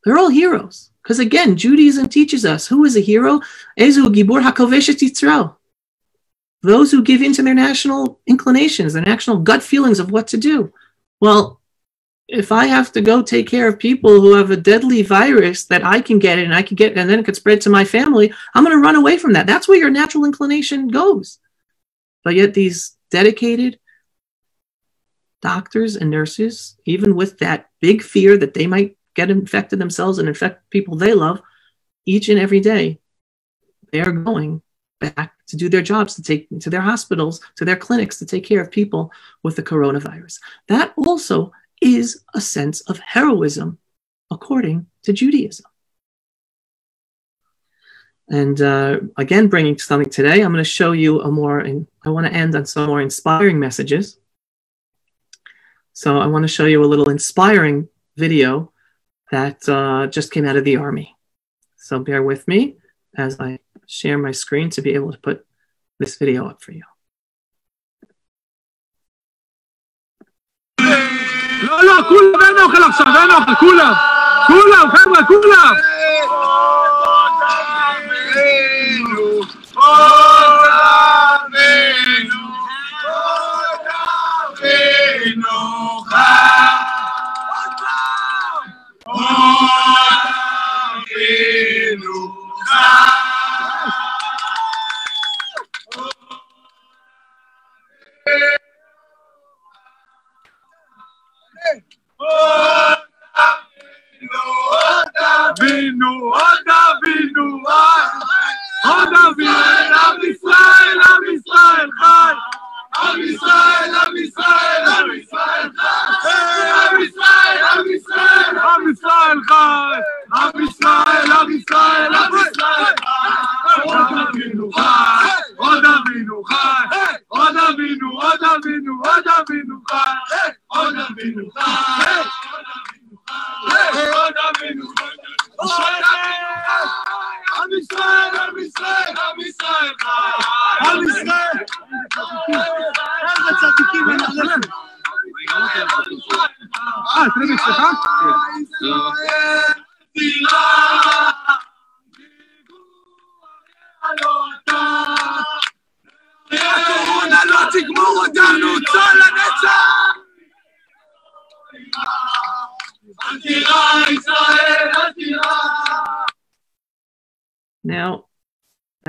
they're all heroes. Because again, Judaism teaches us who is a hero. Ezu gibor hakovesh et Yisrael. Those who give in to their national inclinations, their national gut feelings of what to do. Well, if I have to go take care of people who have a deadly virus that I can get and then it could spread to my family, I'm going to run away from that. That's where your natural inclination goes. But yet these dedicated doctors and nurses, even with that big fear that they might get infected themselves and infect people they love, each and every day, they are going back to do their jobs, to take to their hospitals, to their clinics, to take care of people with the coronavirus. That also is a sense of heroism, according to Judaism. And again, bringing something today, I'm going to show you I want to end on some more inspiring messages. So I want to show you a little inspiring video that just came out of the Army. So bear with me as I share my screen to be able to put this video up for you. לא, לא, כולם, אין אוכל עכשיו, אין אוכל, כולם, כולם, חבר'ה, כולם.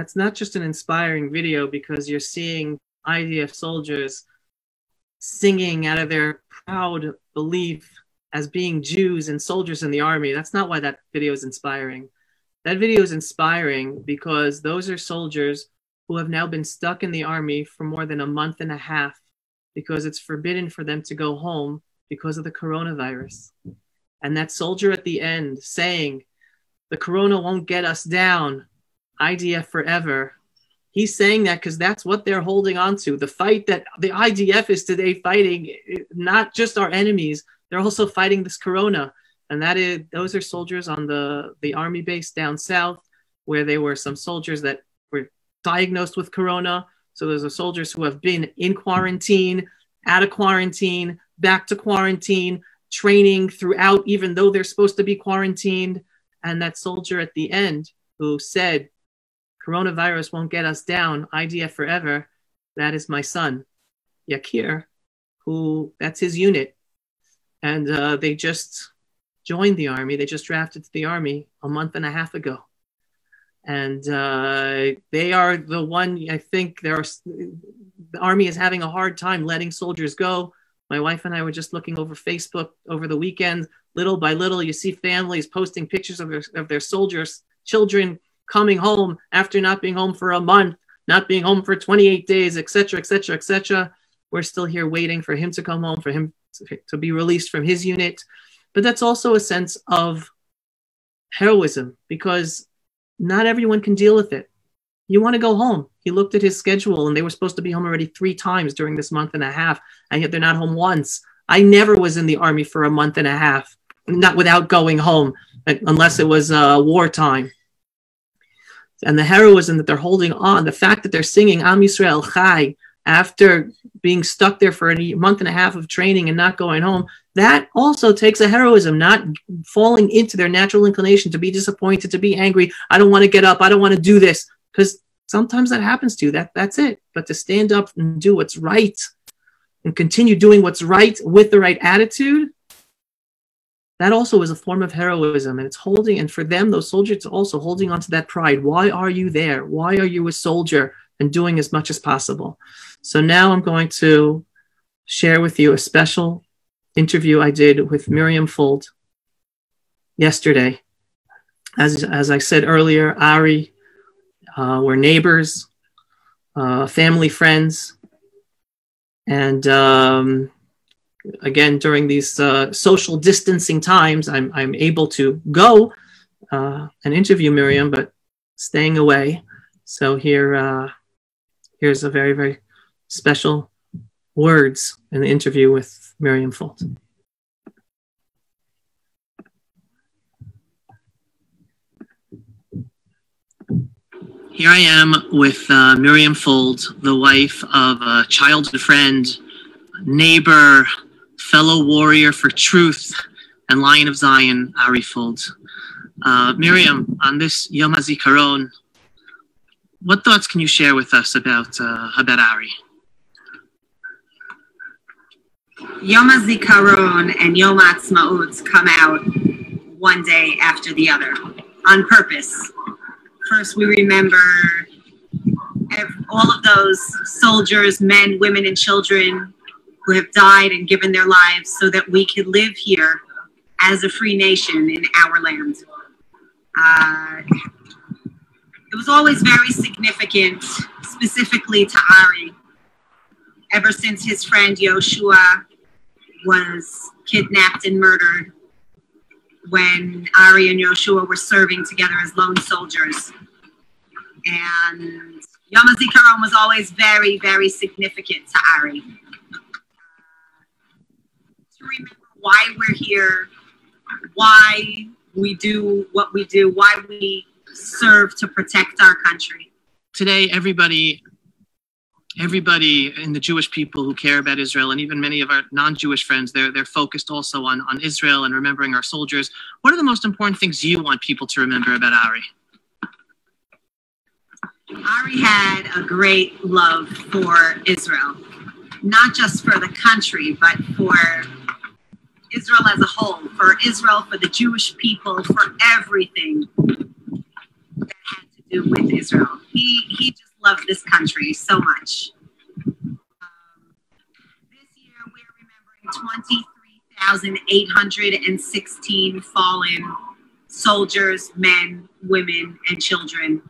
That's not just an inspiring video because you're seeing IDF soldiers singing out of their proud belief as being Jews and soldiers in the army. That's not why that video is inspiring. That video is inspiring because those are soldiers who have now been stuck in the army for more than a month and a half because it's forbidden for them to go home because of the coronavirus. And that soldier at the end saying, the corona won't get us down, IDF forever. He's saying that because that's what they're holding on to. The fight that the IDF is today fighting, not just our enemies, they're also fighting this corona. And that is, those are soldiers on the army base down south, where there were some soldiers that were diagnosed with corona. So those are soldiers who have been in quarantine, out of quarantine, back to quarantine, training throughout, even though they're supposed to be quarantined. And that soldier at the end who said, coronavirus won't get us down, IDF forever, that is my son, Yakir, who, that's his unit. And they just joined the army. They just drafted to the army a month and a half ago. And they are the one, I think the army is having a hard time letting soldiers go. My wife and I were just looking over Facebook over the weekend. Little by little, you see families posting pictures of their soldiers, children coming home after not being home for a month, not being home for 28 days, etc., etc., etc. We're still here waiting for him to come home, for him to be released from his unit. But that's also a sense of heroism because not everyone can deal with it. You want to go home. He looked at his schedule and they were supposed to be home already 3 times during this month and a half, and yet they're not home once. I never was in the army for a month and a half, not without going home, unless it was wartime. And the heroism that they're holding on, the fact that they're singing Am Yisrael Chai after being stuck there for a month and a half of training and not going home, that also takes a heroism, not falling into their natural inclination to be disappointed, to be angry. I don't want to get up. I don't want to do this. Because sometimes that happens to you. That's it. But to stand up and do what's right and continue doing what's right with the right attitude, that also is a form of heroism. And it's holding, and for them, those soldiers, it's also holding on to that pride. Why are you there? Why are you a soldier and doing as much as possible? So now I'm going to share with you a special interview I did with Miriam Fold yesterday. As I said earlier, Ari, we're neighbors, family friends. And again, during these social distancing times, I'm able to go and interview Miriam, but staying away. So here's a very, very special words in the interview with Miriam Fold. Here I am with Miriam Fold, the wife of a childhood friend, neighbor, fellow warrior for truth, and Lion of Zion, Ari Fold. Miriam, on this Yom Hazikaron, what thoughts can you share with us about Ari? Yom Hazikaron and Yom Ha'atzmaut come out one day after the other, on purpose. First, we remember all of those soldiers, men, women, and children who have died and given their lives so that we could live here as a free nation in our land. It was always very significant, specifically to Ari, ever since his friend Yoshua was kidnapped and murdered when Ari and Yoshua were serving together as lone soldiers. And Yom HaZikaron was always very, very significant to Ari. To remember why we're here, why we do what we do, why we serve to protect our country. Today, everybody in the Jewish people who care about Israel, and even many of our non-Jewish friends, they're focused also on Israel and remembering our soldiers. What are the most important things you want people to remember about Ari? Ari had a great love for Israel, not just for the country, but for Israel as a whole, for Israel, for the Jewish people, for everything that had to do with Israel. He just loved this country so much. This year we're remembering 23,816 fallen soldiers, men, women, and children.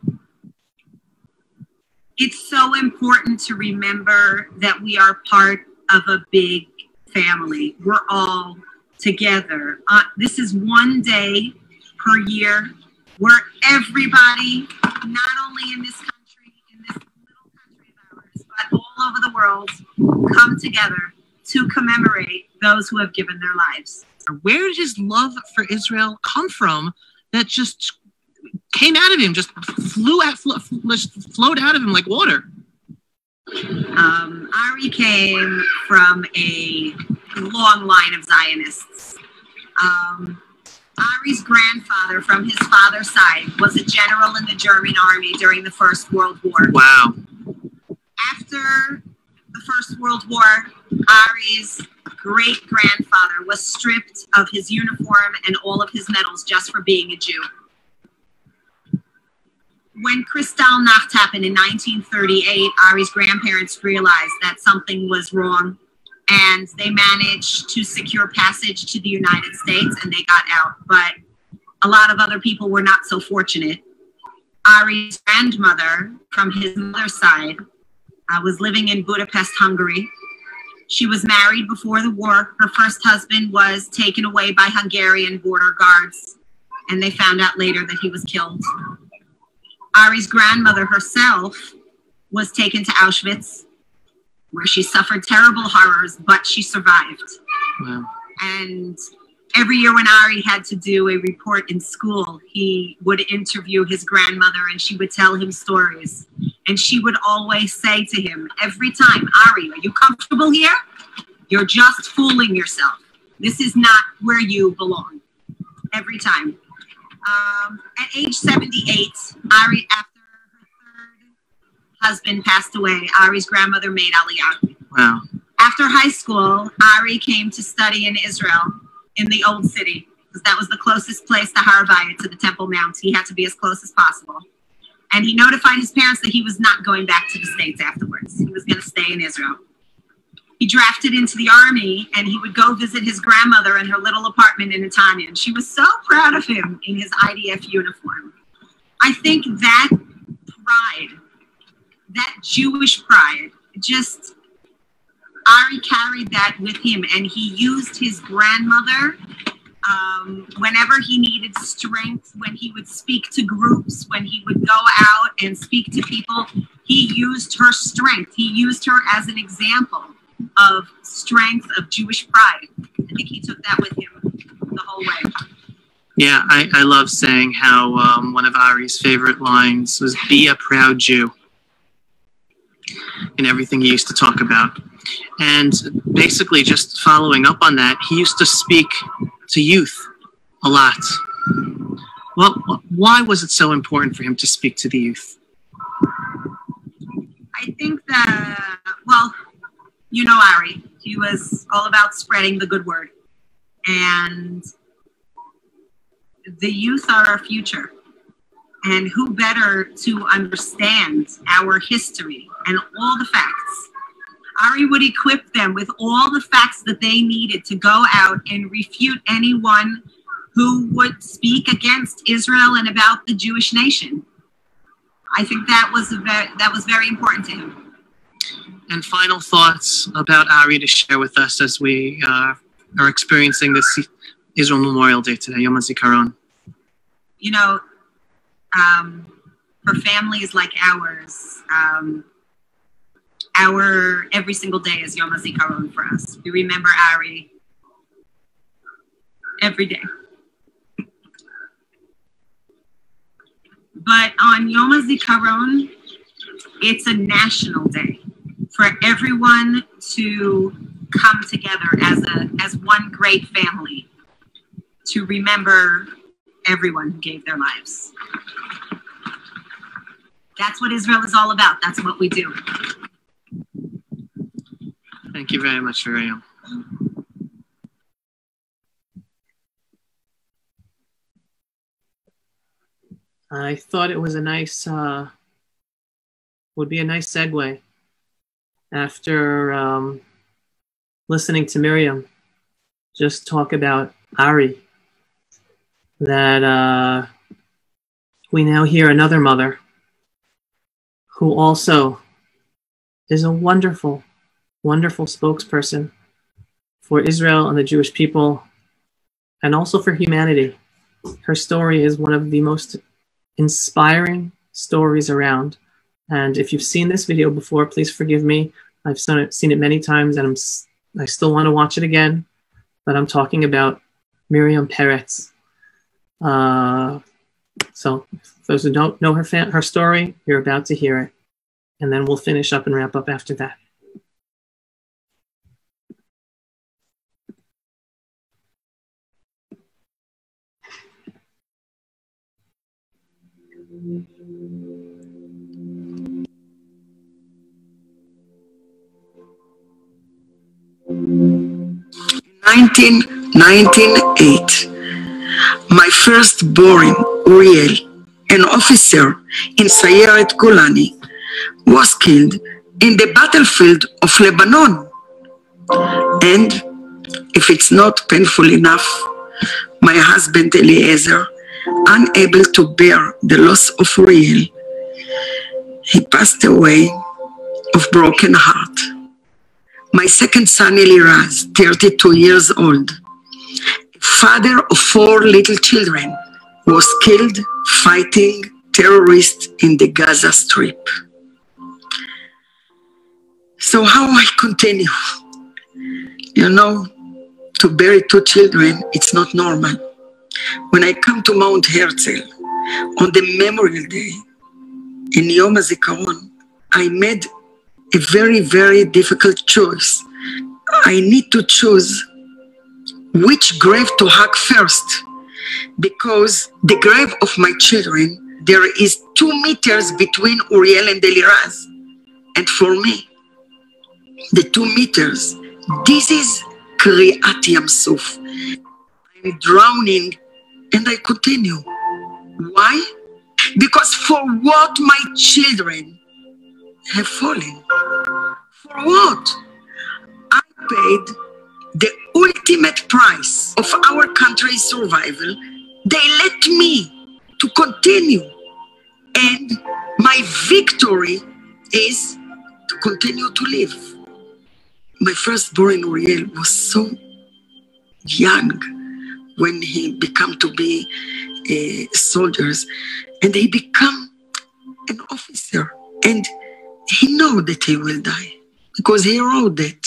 It's so important to remember that we are part of a big family. We're all together. This is one day per year where everybody, not only in this country, in this little country of ours, but all over the world, come together to commemorate those who have given their lives. Where did his love for Israel come from that just came out of him, just flowed out of him like water? Ari came from a long line of Zionists. Ari's grandfather, from his father's side, was a general in the German army during the First World War. Wow. After the First World War, Ari's great-grandfather was stripped of his uniform and all of his medals just for being a Jew. When Kristallnacht happened in 1938, Ari's grandparents realized that something was wrong, and they managed to secure passage to the United States, and they got out. But a lot of other people were not so fortunate. Ari's grandmother, from his mother's side, was living in Budapest, Hungary. She was married before the war. Her first husband was taken away by Hungarian border guards, and they found out later that he was killed. Ari's grandmother herself was taken to Auschwitz, where she suffered terrible horrors, but she survived. Wow. And every year when Ari had to do a report in school, he would interview his grandmother and she would tell him stories. And she would always say to him every time, Ari, are you comfortable here? You're just fooling yourself. This is not where you belong. Every time. At age 78, Ari, after her third husband passed away, Ari's grandmother made Aliyah. Wow. After high school, Ari came to study in Israel, in the Old City, because that was the closest place to Har Bayit, to the Temple Mount. He had to be as close as possible. And he notified his parents that he was not going back to the States afterwards. He was going to stay in Israel. He drafted into the army, and he would go visit his grandmother in her little apartment in Netanya. And she was so proud of him in his IDF uniform. I think that pride, that Jewish pride, just, Ari carried that with him, and he used his grandmother whenever he needed strength, when he would speak to groups, when he would go out and speak to people. He used her strength. He used her as an example of strength, of Jewish pride. I think he took that with him the whole way. Yeah, I love saying how one of Ari's favorite lines was, "Be a proud Jew," in everything he used to talk about. And basically, just following up on that, he used to speak to youth a lot. Well, why was it so important for him to speak to the youth? I think that, well, you know Ari, he was all about spreading the good word. And the youth are our future. And who better to understand our history and all the facts? Ari would equip them with all the facts that they needed to go out and refute anyone who would speak against Israel and about the Jewish nation. I think that was very important to him. And final thoughts about Ari to share with us as we are experiencing this Israel Memorial Day today, Yom Hazikaron. You know, for families like ours, our every single day is Yom Hazikaron for us. We remember Ari every day. But on Yom Hazikaron, it's a national day for everyone to come together as one great family to remember everyone who gave their lives. That's what Israel is all about. That's what we do. Thank you very much, Miriam. I thought it was a nice, would be a nice segue after listening to Miriam just talk about Ari, that we now hear another mother who also is a wonderful, wonderful spokesperson for Israel and the Jewish people, and also for humanity. Her story is one of the most inspiring stories around. And if you've seen this video before, please forgive me. I've seen it many times, and I still want to watch it again. But I'm talking about Miriam Peretz. So for those who don't know her story, you're about to hear it. And then we'll finish up and wrap up after that. In 1998, my firstborn, Uriel, an officer in Sayeret Golani, was killed in the battlefield of Lebanon. And if it's not painful enough, my husband Eliezer, unable to bear the loss of Uriel, he passed away of broken heart. My second son, Eliraz, 32 years old, father of 4 little children, was killed fighting terrorists in the Gaza Strip. So how I continue? You know, to bury 2 children, it's not normal. When I come to Mount Herzl on the Memorial Day in Yom Hazikaron, I made a very, very difficult choice. I need to choose which grave to hug first, because the grave of my children, there is 2 meters between Uriel and Eliraz. And for me, the 2 meters, this is Kriyat Yam Suf. I'm drowning and I continue. Why? Because for what my children have fallen? For what? I paid the ultimate price of our country's survival. They let me to continue. And my victory is to continue to live. My firstborn Uriel was so young when he became to be soldiers, and he became an officer. And he know that he will die because he wrote it.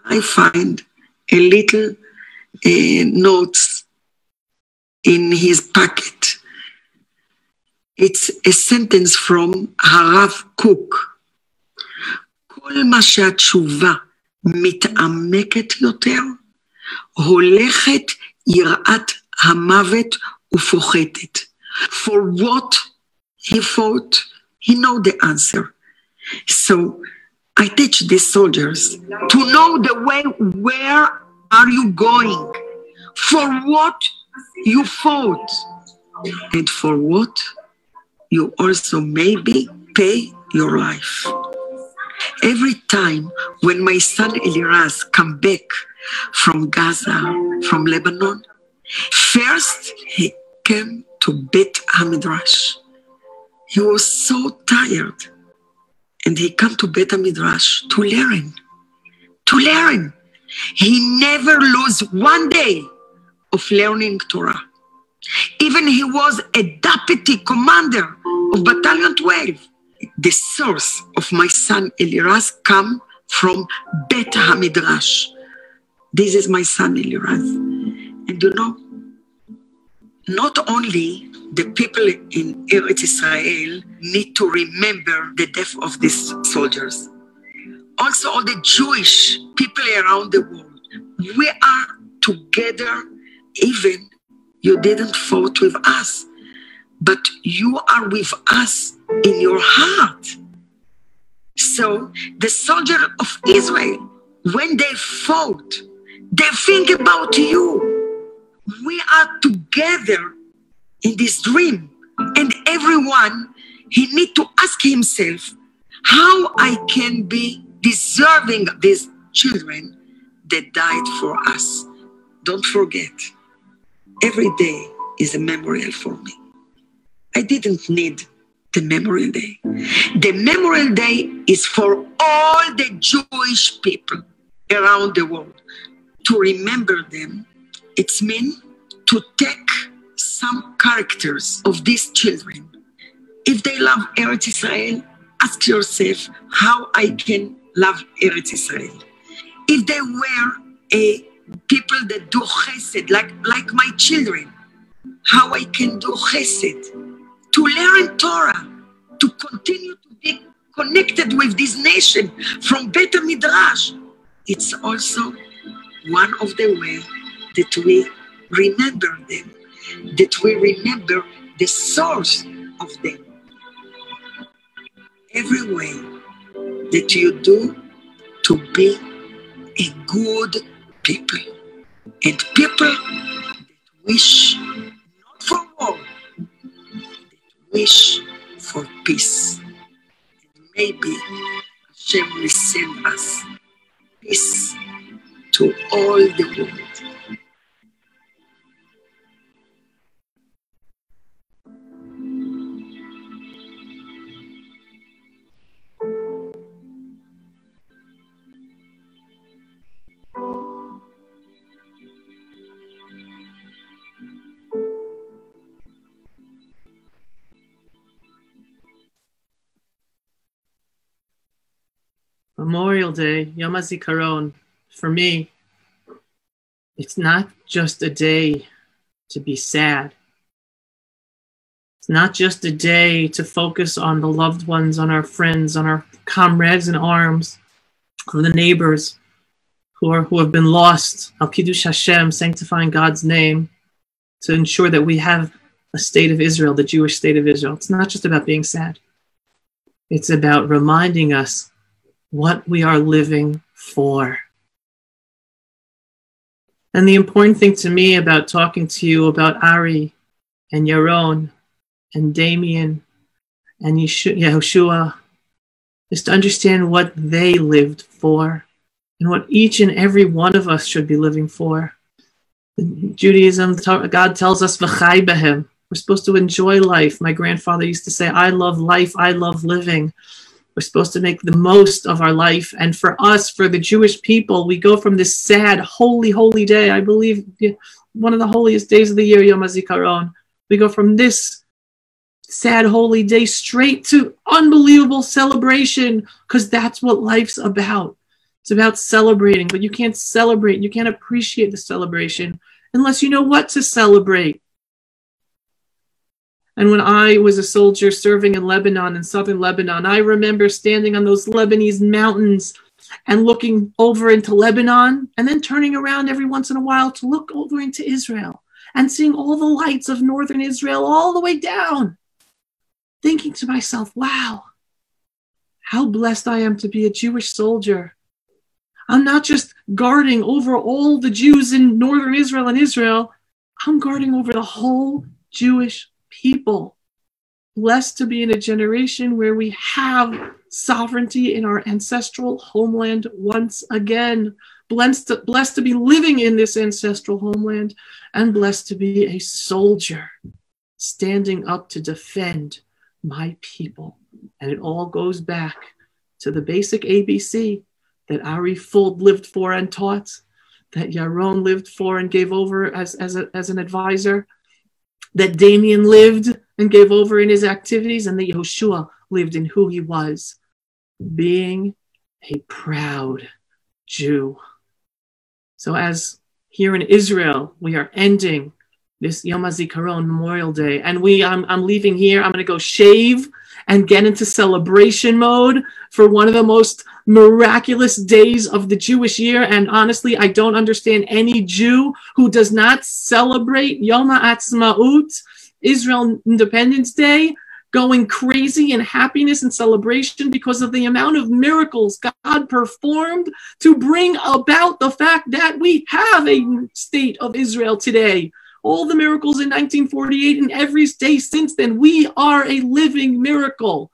I find a little notes in his packet. It's a sentence from Harav Kook. כל מה שהתשובה מתעמקת יותר, הולכת יראת המוות ופוחתת. For what he fought, he know the answer. So I teach the soldiers to know the way, where are you going? For what you fought? And for what you also maybe pay your life. Every time when my son Eliraz come back from Gaza, from Lebanon, first he came to Beit HaMidrash. He was so tired. And he came to Beit HaMidrash to learn. To learn. He never lose one day of learning Torah. Even he was a deputy commander of Battalion 12. The source of my son Eliraz come from Beit HaMidrash. This is my son Eliraz. And you know, not only the people in Eretz Israel need to remember the death of these soldiers. Also all the Jewish people around the world. We are together, even you didn't fight with us, but you are with us in your heart. So the soldier of Israel, when they fought, they think about you. We are together in this dream. And everyone, he need to ask himself how I can be deserving of these children that died for us. Don't forget, every day is a memorial for me. I didn't need the Memorial Day. The Memorial Day is for all the Jewish people around the world. To remember them, it's mean to take some characters of these children. If they love Eretz Israel, ask yourself how I can love Eretz Israel. If they were people that do chesed, like my children, how I can do chesed. To learn Torah, to continue to be connected with this nation from Beit Midrash. It's also one of the ways that we remember them, that we remember the source of them. Every way that you do to be a good people, and people that wish not for war, wish for peace. And maybe Hashem will send us peace to all the world. Memorial Day, Yom Hazikaron, for me, it's not just a day to be sad. It's not just a day to focus on the loved ones, on our friends, on our comrades in arms, on the neighbors who have been lost, Al Kiddush Hashem, sanctifying God's name, to ensure that we have a state of Israel, the Jewish state of Israel. It's not just about being sad. It's about reminding us what we are living for. And the important thing to me about talking to you about Ari and Yaron and Damien and Yehoshua is to understand what they lived for and what each and every one of us should be living for. In Judaism, God tells us, V'chai behem. We're supposed to enjoy life. My grandfather used to say, I love life, I love living. We're supposed to make the most of our life. And for us, for the Jewish people, we go from this sad, holy, holy day. I believe one of the holiest days of the year, Yom HaZikaron. We go from this sad, holy day straight to unbelievable celebration, because that's what life's about. It's about celebrating, but you can't celebrate. You can't appreciate the celebration unless you know what to celebrate. And when I was a soldier serving in Lebanon, in southern Lebanon, I remember standing on those Lebanese mountains and looking over into Lebanon and then turning around every once in a while to look over into Israel and seeing all the lights of northern Israel all the way down, thinking to myself, wow, how blessed I am to be a Jewish soldier. I'm not just guarding over all the Jews in northern Israel and Israel, I'm guarding over the whole Jewish people. Blessed to be in a generation where we have sovereignty in our ancestral homeland once again. Blessed to be living in this ancestral homeland, and blessed to be a soldier standing up to defend my people. And it all goes back to the basic ABC that Ari Fuld lived for and taught, that Yaron lived for and gave over as an advisor, that Damien lived and gave over in his activities, and that Yehoshua lived in who he was, being a proud Jew. So as here in Israel, we are ending this Yom HaZikaron Memorial Day, and I'm leaving here, I'm going to go shave and get into celebration mode for one of the most miraculous days of the Jewish year. And honestly, I don't understand any Jew who does not celebrate Yom HaAtzmaut, Israel Independence Day, going crazy in happiness and celebration because of the amount of miracles God performed to bring about the fact that we have a state of Israel today. All the miracles in 1948 and every day since then, we are a living miracle.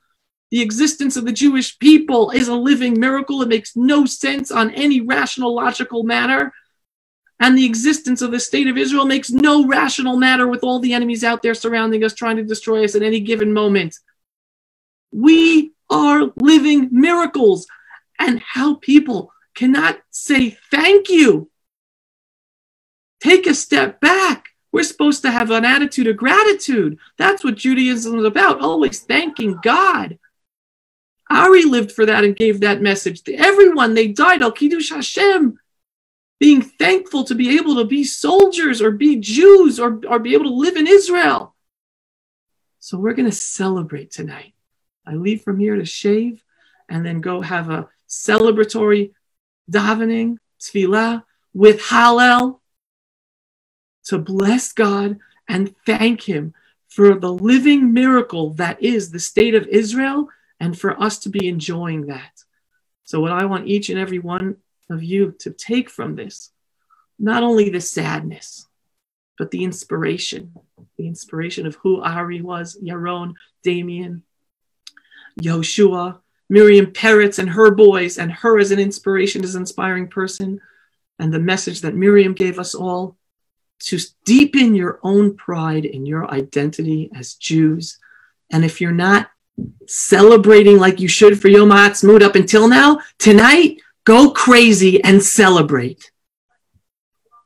The existence of the Jewish people is a living miracle. It makes no sense on any rational, logical manner. And the existence of the state of Israel makes no rational matter with all the enemies out there surrounding us, trying to destroy us at any given moment. We are living miracles. And how people cannot say thank you. Take a step back. We're supposed to have an attitude of gratitude. That's what Judaism is about, always thanking God. Ari lived for that and gave that message. Everyone, they died, al Kiddush Hashem, being thankful to be able to be soldiers or be Jews or be able to live in Israel. So we're going to celebrate tonight. I leave from here to shave and then go have a celebratory davening, tefillah, with Hallel, to bless God and thank him for the living miracle that is the state of Israel and for us to be enjoying that. So what I want each and every one of you to take from this, not only the sadness, but the inspiration of who Ari was, Yaron, Damien, Yoshua, Miriam Peretz and her boys, and her as an inspiration, as an inspiring person, and the message that Miriam gave us all, to deepen your own pride in your identity as Jews. And if you're not celebrating like you should for Yom HaAtzmaut up until now, tonight, go crazy and celebrate.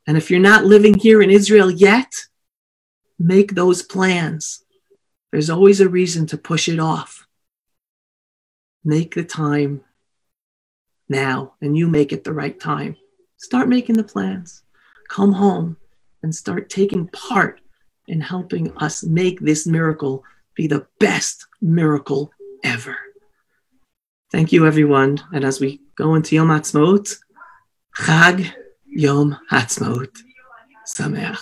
And if you're not living here in Israel yet, make those plans. There's always a reason to push it off. Make the time now, and you make it the right time. Start making the plans. Come home and start taking part in helping us make this miracle be the best miracle ever. Thank you, everyone. And as we go into Yom HaAtzmaut, Chag Yom HaAtzmaut Sameach.